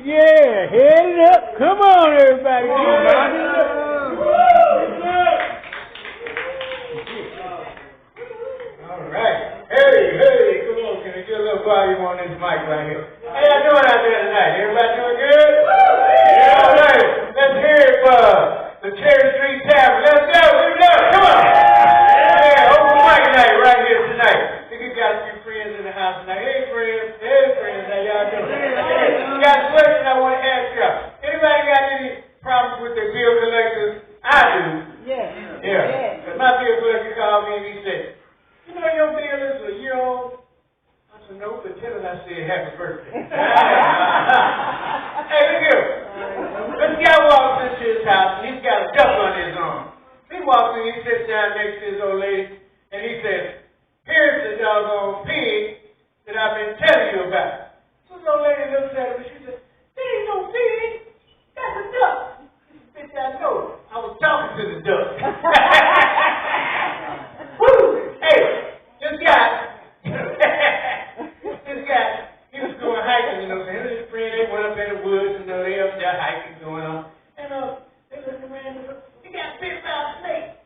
Yeah, head it up. Come on, everybody. All right. Hey, come on. Can I get a little volume on this mic right here? How y'all doing out there tonight? Everybody doing good? Yeah, all right. Let's hear it for the Cherry Street Tavern. Let's go. Give it up. Come on. Yeah, open mic night right here tonight. I think we got a few friends in the house tonight. Hey, friends. How y'all doing? Hey, got a question I want to ask y'all. Anybody got any problems with their bill collectors? I do. Yeah. Because my bill collector called me and he said, you know your bill is a year old? I said, no, but tell him I said happy birthday. Hey, look here. This guy walks into his house and he's got a duck on his arm. He walks in, he sits down next to his old lady and he says, here's the doggone pig that I've been telling you about. So the old lady looks at him and she said, there ain't no pig. That's a duck. He said, I know. I was talking to the duck. Woo! Hey, this guy, he was going hiking, him and his friend, they went up in the woods, they up there hiking going on. And they looked around and he got bit by a snake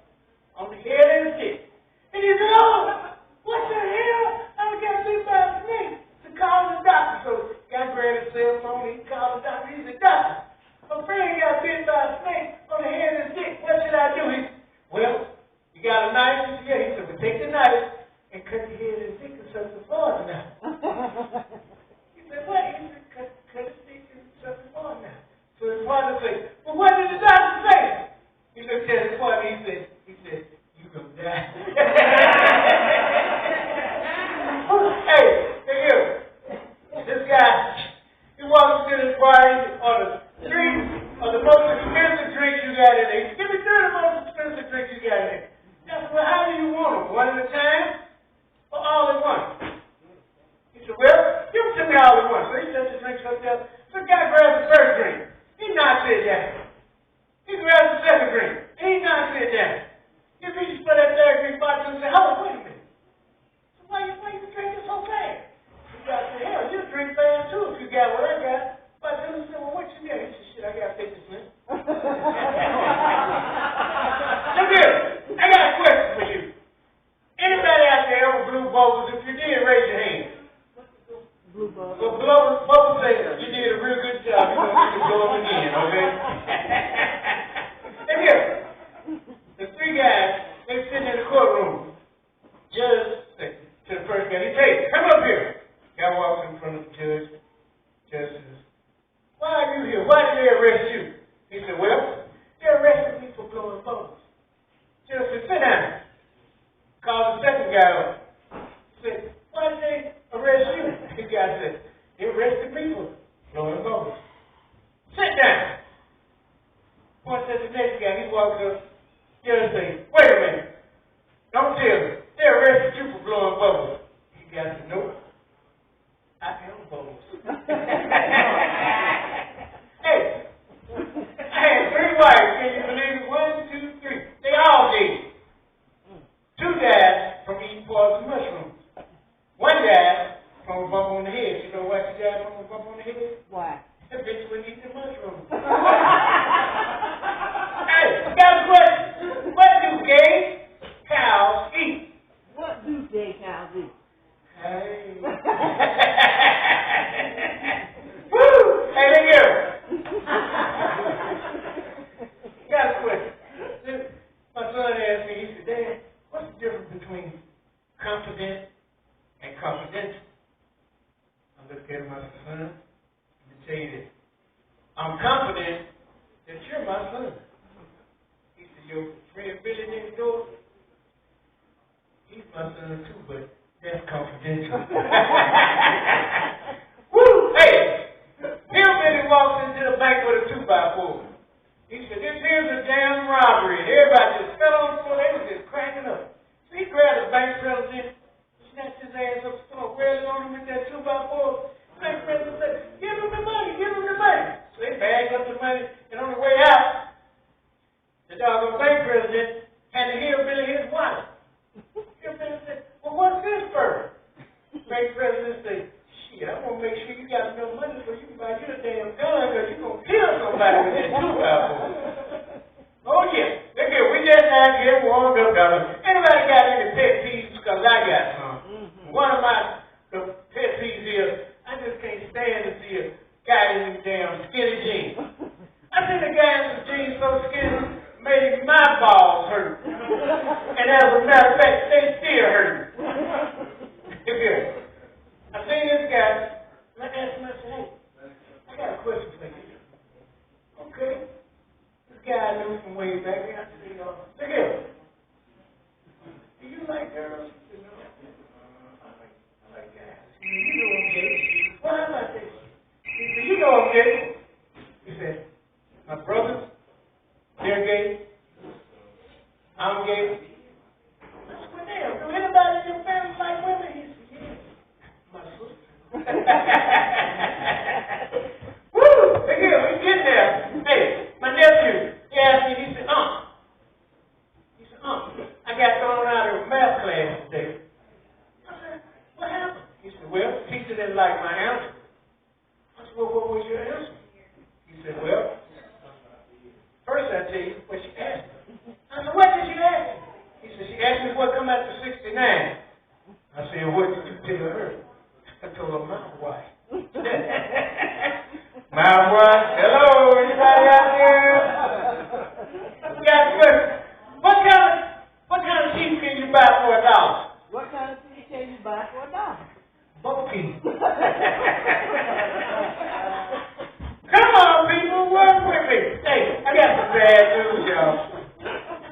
on the head and the dick. And he said, oh, what the hell? I got bit by a snake. To call the doctor. So guy grabbed his cell phone, he called the doctor. He said, doctor, my friend got bit by a snake on the head and the dick. What should I do? He said, well, you got a knife? Yeah. He said, well, take the knife and cut the head and the dick and suck the father now. He said, what? He said, cut the dick and suck the father now. So his father said, well, what did the doctor say? He looked at his father, he said, you gonna die. Hey, here. This guy, he walks into this bar on the street of the most expensive drink you got in there. Give me 3 of the most expensive drinks you got in there. I said, well, how do you want them? One at a time or all at once? He said, well, give them to me all at once. So he sets the drinks up there. So the guy grabs the first drink. He knocks it down. He grabs the second drink. He knocks it down. He reaches for that third drink bottle and says, hold on, wait a minute. So why you drinking so fast? The guy said, hell, you drink fast too if you got what I got. But then he said, well, what you got? He said, shit, I got 50 cents. Look here. I got a question for you. Anybody out there ever blew bubbles? If you did, raise your hand. Blue bubbles. Well, bubbles say you did a real good job. You're going to blow them again, okay? And here, the 3 guys, they sitting in the courtroom. Judge said to the first guy, he says, hey, come up here. Guy walks in front of the judge. Judge says, why are you here? Why did they arrest you? He said, well, they arrested me for blowing bubbles. Judge said, sit down. Called the second guy up. He said, why did they arrest you? The guy said, they arrested me for blowing bubbles. Sit down. Points at the next guy. He walks up. Judge said, wait a minute. Don't tell me. They arrested you for blowing bubbles. The guy said, nope. I am bubbles. Hey, I had 3 wives. Can you believe it? 1, 2, 3. They all did. 2 died from eating poison mushrooms. 1 died from a bump on the head. You know why she died from a bump on the head? Why? That bitch wouldn't eat the mushrooms. Hey, got a question. What do gay cows eat? What do gay cows eat? Hey. Woo! Hey, look here. Got a question. My son asked me, he said, Dad, what's the difference between confident and confidential? I looked at him, I said, son, let me tell you this. I'm confident that you're my son. He said, your friend Billy next door, he's my son too, but that's confidential. Woo! Hey! Hillbilly walks into the bank with a 2x4. He said, this here's a damn robbery. And everybody just fell on the floor. They was just cracking up. So he grabbed the bank president, snatched his ass up, started wailing on him with that 2x4. The bank president said, give him the money, give him the money. So they bagged up the money, and on the way out, the doggone bank president had to hillbilly his wallet. Hillbilly said, well, what's this for? The bank president said, shit, I'm going to got enough money so you can buy you a damn gun because you're going to kill somebody with that 2x4. Oh, yeah. Look here, we just now getting warmed up, fellas. Anybody got any pet peeves? Because I got some. One of my pet peeves is I just can't stand to see a guy in these damn skinny jeans. I seen a guy in some jeans so skinny, made my balls hurt. And as a matter of fact, they still hurt. Look here. I seen this guy. I asked him, I said, hey, I got a question for you. Okay. This guy I knew from way back. I said, look here. Do you like girls? He said, no. I like guys. You know I'm gay. Well, how about this? He said, you know I'm gay. He said, my brothers, they're gay. I'm gay. I said, well, damn, do anybody in your family like women? He said, yeah. My sister. Woo! Look here, we get there. Hey, my nephew, he asked me, he said, I got thrown out of math class today. I said, what happened? He said, well, the teacher didn't like my answer. I said, well, what was your answer? He said, well, first I tell you what she asked me. I said, what did she ask me? He said, she asked me what come after 69. I said, what did you tell her? I told her, my wife. My wife. Hello, anybody out there? Got good. What kind of sheep can you buy for $1? What kind of sheep can you buy for $1? Bo Peep. Come on, people, work with me. Hey, I got some bad news, y'all.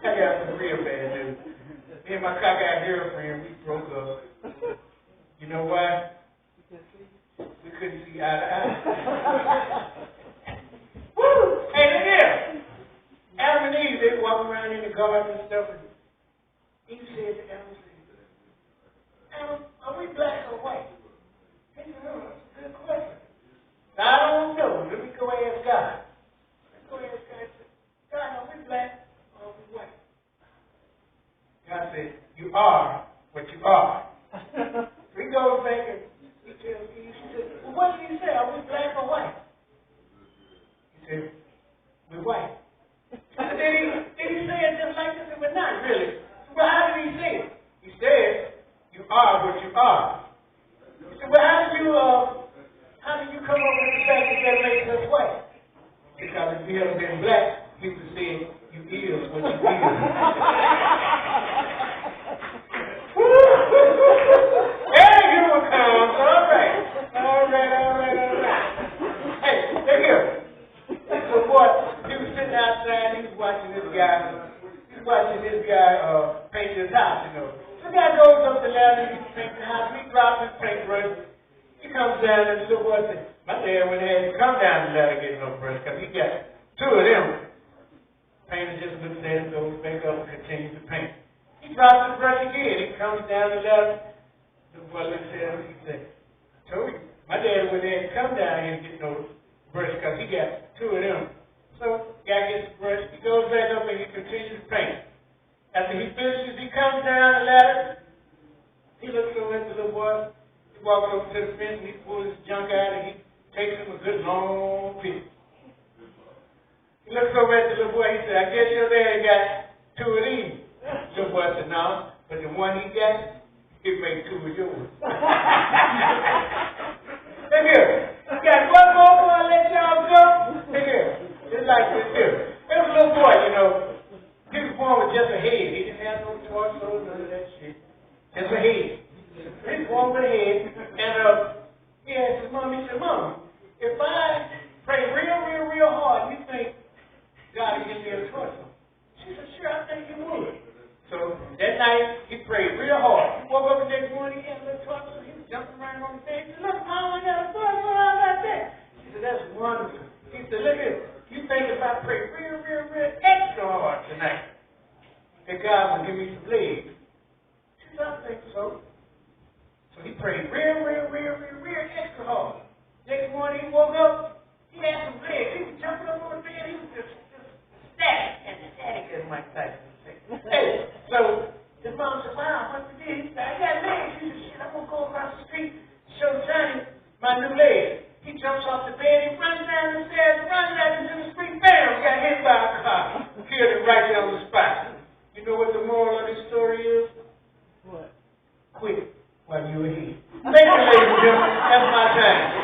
I got some real bad news. Me and my cockeyed girlfriend, we broke up. You know why? We couldn't see eye to eye. Woo! Hey, look here. Adam and Eve, they walking around in the garden and stuff. And Eve said to Adam, Adam, are we black or white? He said, oh, that's a good question. I don't know. Let me go ask God. Let's go ask God. God, are we black or are we white? God said, you are what you are. So he goes back and he tells me, he said, well, what did he say? Are we black or white? He said, we're white. I said, did he say it just like this? I said, well, not really. Well, how did he say it? He said, you are what you are. He said, well, how do you come up with the fact that makes us white? Because if you had been black, he would have said, you is what you is. Hey, here one comes. All right. Hey, look here. This little boy, he was sitting outside, he was watching this guy. Paint his house, you know. The guy goes up the ladder, he paints the house, he drops his paintbrush. He comes down and the little boy says, my dad went ahead and come down the ladder to get no brush because he got 2 of them. Painter just looks at him, goes back up and continues to paint. He drops the brush again. He comes down the ladder. The boy looks at him, he said, I told you, my dad went ahead and come down here and get no brush because he got 2 of them. So, guy gets the brush, he goes back up and he continues to paint. After he finishes, he comes down the ladder. He looks over at the little boy. He walks over to the fence and he pulls his junk out and he takes him a good long piece. He looks over at the little boy. He said, I guess your daddy got 2 of these. The little boy said, no, but the one he got, it made 2 of yours. Look here. I got one more before I let y'all go. Look here. Just like this here. There was a little boy, you know. He was born with just a head. He didn't have no torso, none of that shit. Just a head. He was born with a head. And he asked his mom, he said, Mom, if I pray real hard, you think God will give me a torso? She said, sure, I think you would. So that night, he prayed real hard. He woke up the next morning, he had a little torso. He was jumping around on the stage. He said, look, Mom, I got a torso. How about that? She said, that's wonderful. He said, look here. You think if I pray real extra hard tonight, that God will give me some legs? She said, I think so. So he prayed real extra hard. Next morning he woke up, he had some legs. He was jumping up on the bed. He was just static. And static as Mike Tyson would say. Hey, so his mom said, wow, what you did? He said, I got legs. He said, shit, I'm going to go across the street, show Johnny my new legs. jumps off the bed, he runs down the stairs, runs out into the street, bam, got hit by a car. Killed him right there on the spot. You know what the moral of this story is? What? Quit while you were here. Thank you, ladies and gentlemen. That's my time.